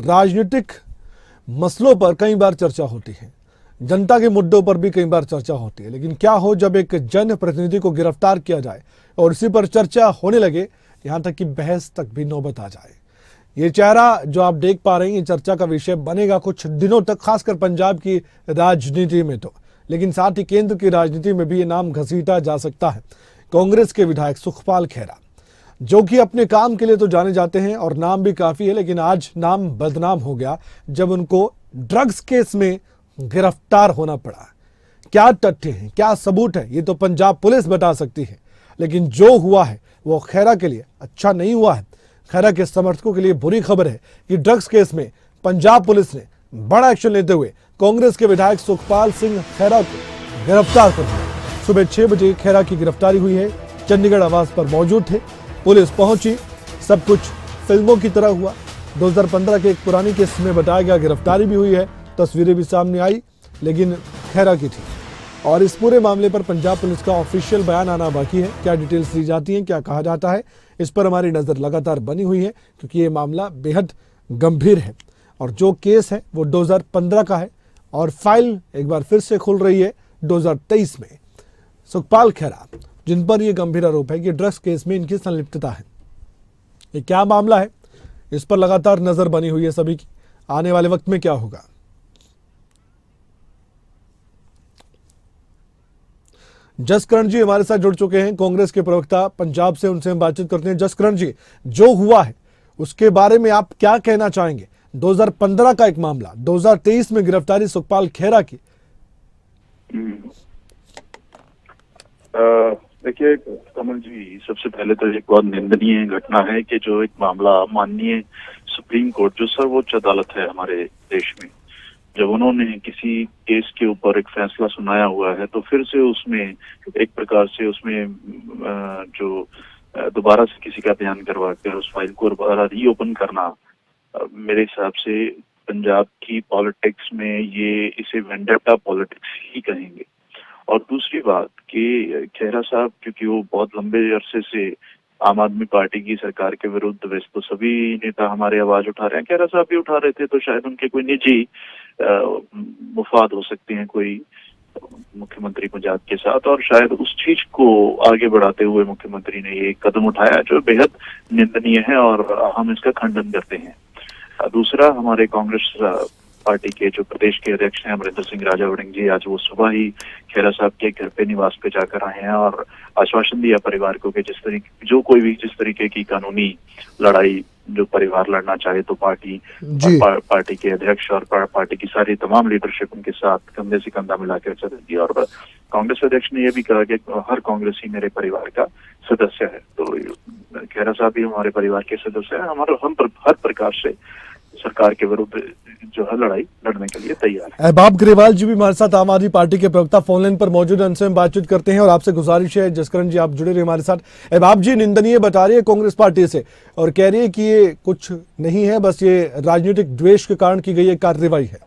राजनीतिक मसलों पर कई बार चर्चा होती है, जनता के मुद्दों पर भी कई बार चर्चा होती है, लेकिन क्या हो जब एक जनप्रतिनिधि को गिरफ्तार किया जाए और इसी पर चर्चा होने लगे, यहाँ तक कि बहस तक भी नौबत आ जाए। ये चेहरा जो आप देख पा रहे हैं, ये चर्चा का विषय बनेगा कुछ दिनों तक, खासकर पंजाब की राजनीति में तो, लेकिन साथ ही केंद्र की राजनीति में भी ये नाम घसीटा जा सकता है। कांग्रेस के विधायक सुखपाल खैरा, जो कि अपने काम के लिए तो जाने जाते हैं और नाम भी काफी है, लेकिन आज नाम बदनाम हो गया जब उनको ड्रग्स केस में गिरफ्तार होना पड़ा। क्या तथ्य हैं, क्या सबूत है, ये तो पंजाब पुलिस बता सकती है, लेकिन जो हुआ है वो खैरा के लिए अच्छा नहीं हुआ है। खैरा के समर्थकों के लिए बुरी खबर है कि ड्रग्स केस में पंजाब पुलिस ने बड़ा एक्शन लेते हुए कांग्रेस के विधायक सुखपाल सिंह खैरा को गिरफ्तार कर लिया। सुबह 6 बजे खैरा की गिरफ्तारी हुई है। चंडीगढ़ आवास पर मौजूद थे, पुलिस पहुंची, सब कुछ फिल्मों की तरह हुआ। 2015 के एक पुरानी केस में बताया गया गिरफ्तारी भी हुई है, तस्वीरें भी सामने आई, लेकिन खैरा की थी। और इस पूरे मामले पर पंजाब पुलिस का ऑफिशियल बयान आना बाकी है। क्या डिटेल्स दी जाती हैं, क्या कहा जाता है, इस पर हमारी नज़र लगातार बनी हुई है, क्योंकि ये मामला बेहद गंभीर है और जो केस है वो 2015 का है और फाइल एक बार फिर से खुल रही है 2023 में। सुखपाल खैरा, जिन पर यह गंभीर आरोप है कि ड्रग्स केस में इनकी संलिप्तता है, ये क्या मामला है, इस पर लगातार नजर बनी हुई है सभी की। आने वाले वक्त में क्या होगा। जसकरण जी हमारे साथ जुड़ चुके हैं, कांग्रेस के प्रवक्ता पंजाब से, उनसे हम बातचीत करते हैं। जसकरण जी, जो हुआ है उसके बारे में आप क्या कहना चाहेंगे? 2015 का एक मामला, 2023 में गिरफ्तारी सुखपाल खैरा की। देखिए कमल जी, सबसे पहले तो एक बहुत निंदनीय घटना है कि जो एक मामला माननीय सुप्रीम कोर्ट, जो सर्वोच्च अदालत है हमारे देश में, जब उन्होंने किसी केस के ऊपर एक फैसला सुनाया हुआ है तो फिर से उसमें एक प्रकार से उसमें जो दोबारा से किसी का बयान करवा कर उस फाइल को दोबारा रीओपन करना, मेरे हिसाब से पंजाब की पॉलिटिक्स में ये इसे वेंडेटा पॉलिटिक्स ही कहेंगे। और दूसरी बात कि खैरा साहब, क्योंकि वो बहुत लंबे अरसे से आम आदमी पार्टी की सरकार के विरुद्ध, वैसे तो सभी नेता हमारे आवाज उठा रहे हैं, खैरा साहब भी उठा रहे थे, तो शायद उनके कोई निजी मुफाद हो सकते हैं कोई मुख्यमंत्री पंजाब के साथ, और शायद उस चीज को आगे बढ़ाते हुए मुख्यमंत्री ने ये कदम उठाया जो बेहद निंदनीय है और हम इसका खंडन करते हैं। दूसरा, हमारे कांग्रेस पार्टी के जो प्रदेश के अध्यक्ष हैं अमरिंदर सिंह राजा वड़िंग जी, आज वो सुबह ही खैरा साहब के घर पे निवास पे जाकर आए हैं और आश्वासन दिया परिवार को कि जिस तरीके की कानूनी लड़ाई जो परिवार लड़ना चाहे तो पार्टी के अध्यक्ष और पार्टी की सारी तमाम लीडरशिप उनके साथ कंधे से कंधा मिलाकर चलेगी। और कांग्रेस अध्यक्ष ने यह भी कहा कि हर कांग्रेसी मेरे परिवार का सदस्य है, तो खैरा साहब भी हमारे परिवार के सदस्य है। हम हर प्रकार से सरकार के विरुद्ध जो है लड़ाई लड़ने के लिए तैयार है। अहबाब ग्रेवाल जी भी हमारे साथ, आम आदमी पार्टी के प्रवक्ता, फोनलाइन पर मौजूद हैं, उनसे हम बातचीत करते हैं और आपसे गुजारिश है जसकरण जी आप जुड़े रहिए हमारे साथ। अहबाब जी, निंदनीय बता रही है कांग्रेस पार्टी से और कह रही है कि ये कुछ नहीं है, बस ये राजनीतिक द्वेष के कारण की गई एक कार्रवाई है।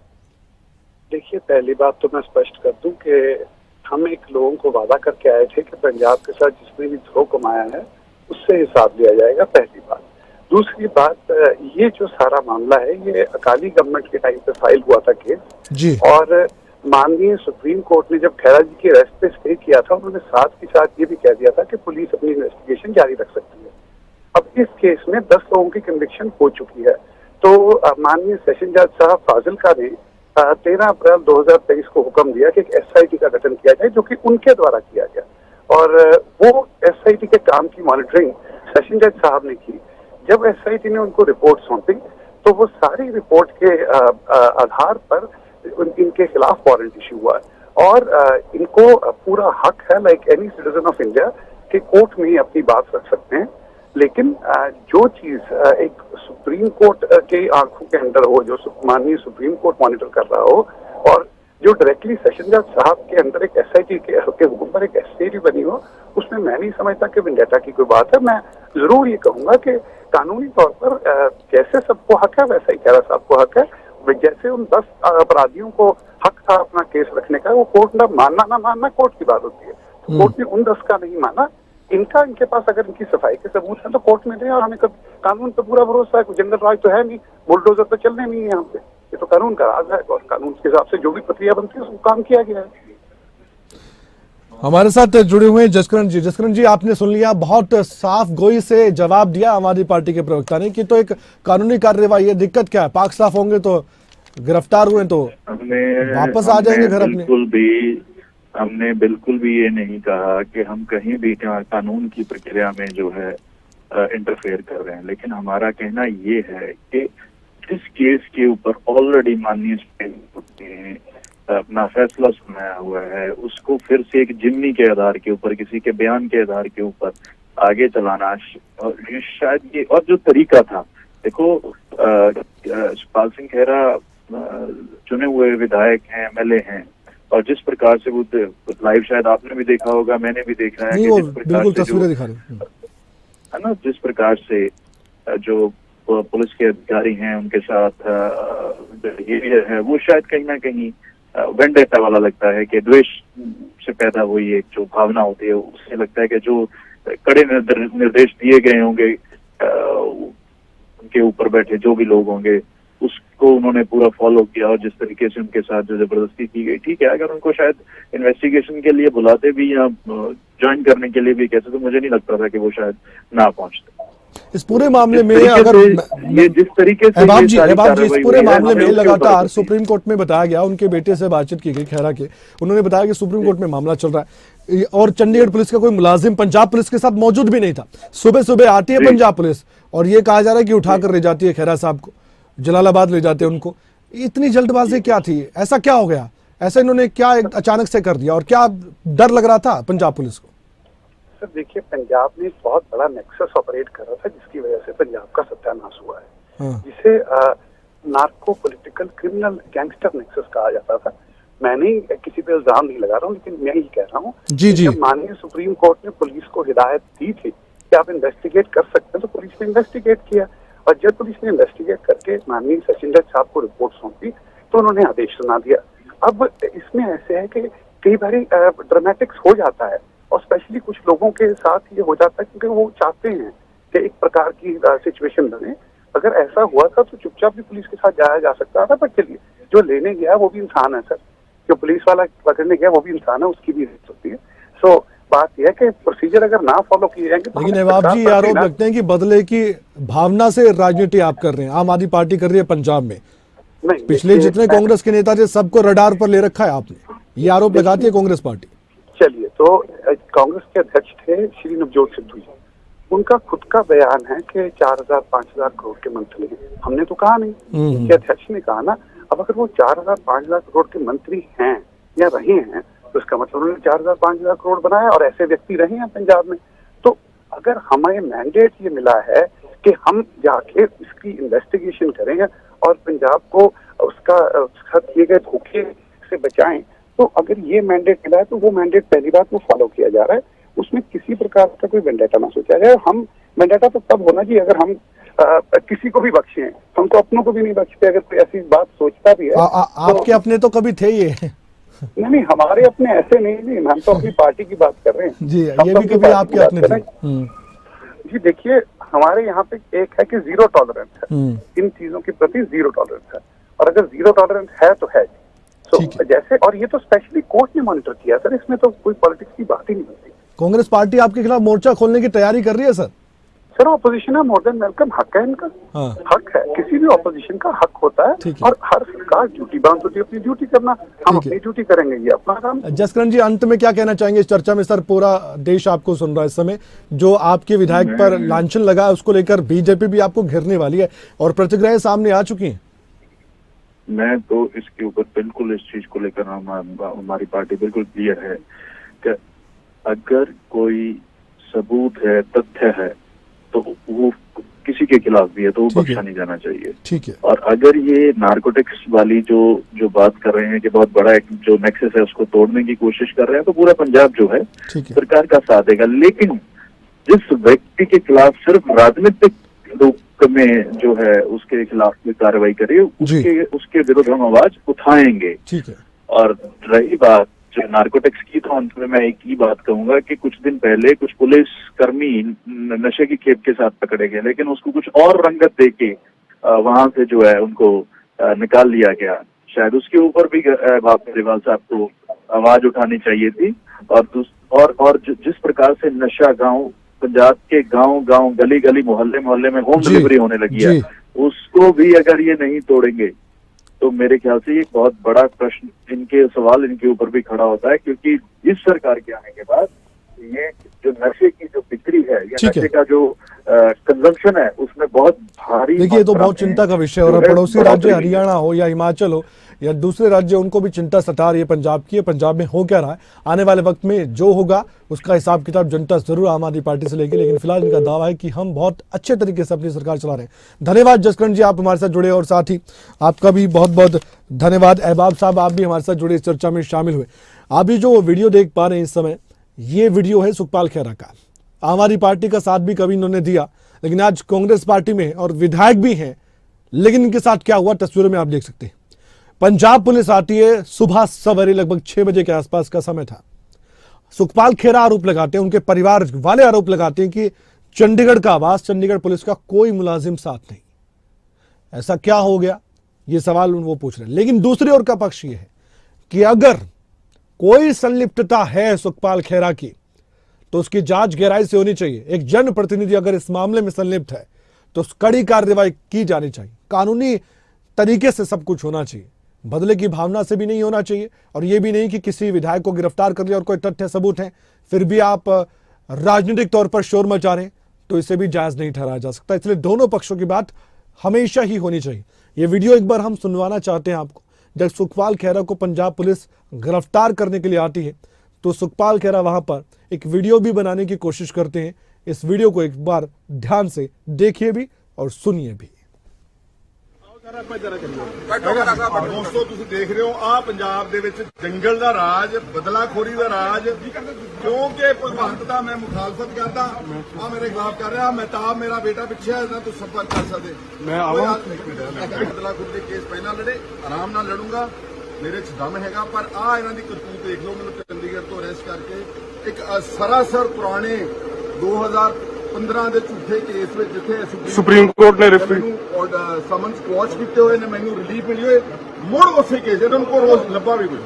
देखिए, पहली बात तो मैं स्पष्ट कर दूं कि हम एक लोगों को वादा करके आए थे कि पंजाब के साथ जिसने भी धो कमाया है उससे हिसाब लिया जाएगा, पहली बात। दूसरी बात, ये जो सारा मामला है ये अकाली गवर्नमेंट के टाइम पे फाइल हुआ था केस जी, और माननीय सुप्रीम कोर्ट ने जब खैरा जी के अरेस्ट पे स्टे किया था, उन्होंने साथ ही साथ ये भी कह दिया था कि पुलिस अपनी इन्वेस्टिगेशन जारी रख सकती है। अब इस केस में 10 लोगों की कन्विक्शन हो चुकी है, तो माननीय सेशन जज साहब फाजिल्का ने 13 अप्रैल 2023 को हुक्म दिया कि एक SIT का गठन किया जाए, जो कि उनके द्वारा किया गया और वो SIT के काम की मॉनिटरिंग सेशन जज साहब ने की। जब SIT ने उनको रिपोर्ट सौंपी तो वो सारी रिपोर्ट के आधार पर इनके खिलाफ वारंट इशू हुआ और इनको पूरा हक है, like any citizen of India, कि कोर्ट में ही अपनी बात रख सकते हैं। लेकिन जो चीज एक सुप्रीम कोर्ट के आंखों के अंदर हो, जो माननीय सुप्रीम कोर्ट मॉनिटर कर रहा हो, और जो डायरेक्टली सेशन जज साहब के अंदर एक SIT के हुक्म पर एक SIT बनी हो, उसमें मैं नहीं समझता कि वेंडेटा की कोई बात है। मैं जरूर ये कहूंगा कि कानूनी तौर पर जैसे सबको हक है वैसा ही खैरा साहब को हक है। जैसे उन 10 अपराधियों को हक था अपना केस रखने का, वो कोर्ट ना मानना कोर्ट की बात होती है, तो कोर्ट ने उन 10 का नहीं माना, इनके पास अगर इनकी सफाई के सबूत हैं तो कोर्ट में दें, और हमें कानून पे पूरा भरोसा है। जनरल राज तो है नहीं, बुलडोजर तो चलने नहीं है यहाँ पे, ये तो कानून का राज है और कानून के हिसाब से जो भी प्रक्रिया बनती है उसको काम किया गया है। हमारे साथ जुड़े हुए हैं जसकरण जी। जसकरण जी, आपने सुन लिया, बहुत साफ गोई से जवाब दिया आम आदमी पार्टी के प्रवक्ता ने कि तो एक कानूनी कार्रवाई है, दिक्कत क्या है, पाक साफ होंगे तो गिरफ्तार हुए तो वापस आ जाएंगे घर अपने। हमने बिल्कुल भी ये नहीं कहा कि हम कहीं भी कानून की प्रक्रिया में जो है इंटरफेयर कर रहे हैं, लेकिन हमारा कहना ये है कि जिस केस के ऊपर ऑलरेडी माननीय सुप्रीम कोर्ट ने अपना फैसला सुनाया हुआ है, उसको फिर से एक जिम्मी के आधार के ऊपर, किसी के बयान के आधार के ऊपर आगे चलाना, और ये शायद ये और जो तरीका था, देखो सुखपाल सिंह खेरा चुने हुए विधायक हैं, एमएलए हैं, और जिस प्रकार से वो लाइव शायद आपने भी देखा होगा, मैंने भी देखा है, बिल्कुल तस्वीरें दिखा रहे है ना, जिस प्रकार से जो पुलिस के अधिकारी हैं उनके साथ बिहेवियर है, वो शायद कहीं ना कहीं वेंडेटा वाला लगता है कि द्वेष से पैदा हुई एक जो भावना होती है, उससे लगता है कि जो कड़े निर्देश दिए गए होंगे उनके ऊपर बैठे जो भी लोग होंगे, उसको उन्होंने पूरा फॉलो किया, और जिस तरीके से उनके साथ जो जबरदस्ती की गई, ठीक है, अगर उनको शायद इन्वेस्टिगेशन के लिए बुलाते भी या ज्वाइन करने के लिए भी कहते तो मुझे नहीं लगता था कि वो शायद ना पहुंचते। इस पूरे मामले में अगर ये जिस तरीके से अहबाब जी इस पूरे मामले में लगातार सुप्रीम कोर्ट में बताया गया, उनके बेटे से बातचीत की गई खेरा के, उन्होंने बताया कि सुप्रीम कोर्ट में मामला चल रहा है, और चंडीगढ़ पुलिस का कोई मुलाजिम पंजाब पुलिस के साथ मौजूद भी नहीं था। सुबह सुबह आती है पंजाब पुलिस और ये कहा जा रहा है कि उठाकर ले जाती है खेरा साहब को, जलालाबाद ले जाते हैं उनको। इतनी जल्दबाजी क्या थी, ऐसा क्या हो गया, ऐसा इन्होंने क्या अचानक से कर दिया, और क्या डर लग रहा था पंजाब पुलिस को? सर देखिए, पंजाब में एक बहुत बड़ा नेक्सस ऑपरेट कर रहा था, जिसकी वजह से पंजाब का सत्यानाश हुआ है, जिसे narco political criminal gangster nexus कहा जाता था। मैं नहीं किसी पे इल्जाम नहीं लगा रहा हूँ, लेकिन मैं ही कह रहा हूँ जब माननीय सुप्रीम कोर्ट ने पुलिस को हिदायत दी थी कि आप इन्वेस्टिगेट कर सकते हैं, तो पुलिस ने इन्वेस्टिगेट किया, और जब पुलिस ने इन्वेस्टिगेट करके माननीय सचिन दत्त साहब को रिपोर्ट सौंपी तो उन्होंने आदेश सुना दिया। अब इसमें ऐसे है कि कई बार ड्रामेटिक्स हो जाता है, और स्पेशली कुछ लोगों के साथ ये हो जाता है क्योंकि वो चाहते हैं कि एक प्रकार की सिचुएशन बने। अगर ऐसा हुआ था तो चुपचाप भी पुलिस के साथ जाया जा सकता था, पर चलिए, जो लेने गया वो भी इंसान है सर, जो पुलिस वाला पकड़ने गया वो भी इंसान है, उसकी भी हो सकती है। सो बात यह है कि प्रोसीजर अगर ना फॉलो किए जाएंगे तो, लेकिन अहबाब जी आरोप लगते हैं कि बदले की भावना से राजनीति आप कर रहे हैं, आम आदमी पार्टी कर रही है पंजाब में। पिछले जितने कांग्रेस के नेता थे सबको रडार पर ले रखा है आपने, ये आरोप लगाती है कांग्रेस पार्टी। चलिए, तो कांग्रेस के अध्यक्ष थे श्री नवजोत सिद्धू जी, उनका खुद का बयान है कि 4,000-5,000 करोड़ के मंत्री हैं, हमने तो कहा नहीं, उनके अध्यक्ष ने कहा ना। अब अगर वो 4,000-5,000 करोड़ के मंत्री हैं या रहे हैं तो इसका मतलब उन्होंने 4,000-5,000 करोड़ बनाया, और ऐसे व्यक्ति रहे हैं पंजाब में। तो अगर हमें मैंडेट ये मिला है कि हम जाके इसकी इन्वेस्टिगेशन करें और पंजाब को उसका किए गए धोखे से बचाएं, तो अगर ये मैंडेट मिला है तो वो मैंडेट पहली बात वो फॉलो किया जा रहा है, उसमें किसी प्रकार का कोई वेंडेटा ना सोचा जाए। हम वेंडेटा तो तब होना चाहिए अगर हम किसी को भी बख्शे, हम तो अपनों को भी नहीं बख्शते। अगर कोई ऐसी बात सोचता भी है आपके अपने तो कभी थे ये नहीं, हमारे अपने ऐसे नहीं, हम तो अपनी पार्टी की बात कर रहे हैं जी, ये भी कभी आपके अपने थे। जी देखिए, हमारे यहाँ पे एक है कि जीरो टॉलरेंस है, इन चीजों के प्रति जीरो टॉलरेंस है, और अगर जीरो टॉलरेंस है तो है। तो जैसे, और ये तो स्पेशली कोर्ट ने मॉनिटर किया सर, इसमें तो कोई पॉलिटिक्स की बात ही नहीं होती। कांग्रेस पार्टी आपके खिलाफ मोर्चा खोलने की तैयारी कर रही है सर? सर ऑपोजिशन है, मोर देन वेलकम, हक है इनका। हक है, किसी भी ऑपोजिशन का हक होता है, और हर सरकार ड्यूटी बाउंड होती है अपनी ड्यूटी करना, हम अपनी ड्यूटी करेंगे, ये अपना काम। जसकरण जी, अंत में क्या कहना चाहेंगे इस चर्चा में? सर पूरा देश आपको सुन रहा है इस समय, जो आपके विधायक पर लांछन लगा है उसको लेकर बीजेपी भी आपको घेरने वाली है और प्रतिक्रियाएं सामने आ चुकी हैं। मैं तो इसके ऊपर बिल्कुल, इस चीज को लेकर हमारी पार्टी बिल्कुल क्लियर है कि अगर कोई सबूत है, तथ्य है, तो वो किसी के खिलाफ भी है तो वो बख्शा नहीं जाना चाहिए। ठीक है। और अगर ये नारकोटिक्स वाली जो बात कर रहे हैं कि बहुत बड़ा एक जो नेक्सस है उसको तोड़ने की कोशिश कर रहे हैं, तो पूरा पंजाब जो है सरकार का साथ देगा। लेकिन जिस व्यक्ति के खिलाफ सिर्फ राजनीतिक रूप में जो है उसके खिलाफ कोई कार्रवाई करे, उसके विरुद्ध हम आवाज उठाएंगे। ठीक है। और रही बात जो नार्कोटिक्स की, तो अंत में मैं एक ही बात कहूंगा कि कुछ दिन पहले कुछ पुलिस कर्मी नशे की खेप के साथ पकड़े गए, लेकिन उसको कुछ और रंगत देके वहां से जो है उनको निकाल लिया गया। शायद उसके ऊपर भी केजरीवाल साहब को आवाज उठानी चाहिए थी। और जिस प्रकार से नशा गांव, पंजाब के गांव गली गली मोहल्ले में होम डिलीवरी होने लगी है, उसको भी अगर ये नहीं तोड़ेंगे तो मेरे ख्याल से ये बहुत बड़ा प्रश्न, इनके सवाल इनके ऊपर भी खड़ा होता है। क्योंकि इस सरकार के आने के बाद ये जो नशे की जो बिक्री है या नशे का जो कंजम्पशन है उसमें बहुत भारी, देखिए ये तो बहुत चिंता का विषय, और पड़ोसी राज्य हरियाणा हो या हिमाचल हो या दूसरे राज्य, उनको भी चिंता सता रही है पंजाब की। पंजाब में हो क्या रहा है, आने वाले वक्त में जो होगा उसका हिसाब किताब जनता जरूर आम आदमी पार्टी से लेगी। लेकिन फिलहाल इनका दावा है कि हम बहुत अच्छे तरीके से अपनी सरकार चला रहे हैं। धन्यवाद जसकरण जी, आप हमारे साथ जुड़े, और साथ ही आपका भी बहुत बहुत धन्यवाद अहबाब साहब, आप भी हमारे साथ जुड़े, इस चर्चा में शामिल हुए। आप भी जो वीडियो देख पा रहे हैं इस समय, ये वीडियो है सुखपाल खैरा का। आम आदमी पार्टी का साथ भी कभी इन्होंने दिया, लेकिन आज कांग्रेस पार्टी में और विधायक भी हैं। लेकिन इनके साथ क्या हुआ तस्वीरों में आप देख सकते हैं। पंजाब पुलिस आती है सुबह सवेरे, लगभग 6 बजे के आसपास का समय था। सुखपाल खेरा आरोप लगाते हैं, उनके परिवार वाले आरोप लगाते हैं कि चंडीगढ़ का आवास, चंडीगढ़ पुलिस का कोई मुलाजिम साथ नहीं। ऐसा क्या हो गया, ये सवाल वो पूछ रहे हैं। लेकिन दूसरी ओर का पक्ष ये है कि अगर कोई संलिप्तता है सुखपाल खेरा की तो उसकी जांच गहराई से होनी चाहिए। एक जनप्रतिनिधि अगर इस मामले में संलिप्त है तो कड़ी कार्रवाई की जानी चाहिए, कानूनी तरीके से सब कुछ होना चाहिए, बदले की भावना से भी नहीं होना चाहिए। और यह भी नहीं कि किसी विधायक को गिरफ्तार कर लिया और कोई तथ्य सबूत है फिर भी आप राजनीतिक तौर पर शोर मचा रहे हैं, तो इसे भी जायज नहीं ठहराया जा सकता। इसलिए दोनों पक्षों की बात हमेशा ही होनी चाहिए। यह वीडियो एक बार हम सुनवाना चाहते हैं आपको। जब सुखपाल खेरा को पंजाब पुलिस गिरफ्तार करने के लिए आती है तो सुखपाल खेरा वहां पर एक वीडियो भी बनाने की कोशिश करते हैं। इस वीडियो को एक बार ध्यान से देखिए भी और सुनिए भी। ਦੋਸਤੋ ਤੁਸੀਂ ਦੇਖ ਰਹੇ ਹੋ ਆ ਪੰਜਾਬ ਦੇ ਵਿੱਚ ਜੰਗਲ ਦਾ ਰਾਜ, ਬਦਲਾਖੋਰੀ ਦਾ ਰਾਜ, ਕਿਉਂਕਿ ਭਗਵੰਤ ਦਾ ਮੈਂ ਮੁਖਾਲਫਤ ਕਰਦਾ ਆ ਮੇਰੇ ਖਿਲਾਫ ਕਰ ਰਿਹਾ। ਮਹਿਤਾਬ ਮੇਰਾ ਬੇਟਾ ਪਿੱਛੇ ਹੈ, ਤੂੰ ਸੰਪਰਕ ਕਰ ਸਕਦੇ। ਮੈਂ ਆਵਾਂ ਬਦਲਾਖੋਰੀ ਦੇ ਕੇਸ ਪਹਿਲਾਂ ਲੜੇ, ਆਰਾਮ ਨਾਲ ਲੜੂੰਗਾ, ਮੇਰੇ ਚ ਦਮ ਹੈਗਾ। ਪਰ ਆ ਇਹਨਾਂ ਦੀ ਕਰਤੂਤ ਦੇਖ ਲਓ, ਮੈਨੂੰ ਚੰਡੀਗੜ੍ਹ ਤੋਂ ਅਰੈਸਟ ਕਰਕੇ ਇੱਕ ਸਰਾਸਰ ਪੁਰਾਣੇ 2015 ਦੇ ਝੂਠੇ ਕੇਸ ਵਿੱਚ ਜਿੱਥੇ ਸੁਪਰੀਮ ਕੋਰਟ ਨੇ ਸਮਨਸ ਕੁਆਸ਼ ਕੀਤੇ ਹੋਏ ਨੇ, ਮੈਨੂੰ ਰਿਲੀਫ ਮਿਲੀ ਹੋਏ, ਮੁੜ ਉਸੇ ਕੇਸ ਇਹਨਾਂ ਨੂੰ ਕੋਈ ਰੋਜ਼ ਲੱਭਾ ਵੀ ਕੁਝ।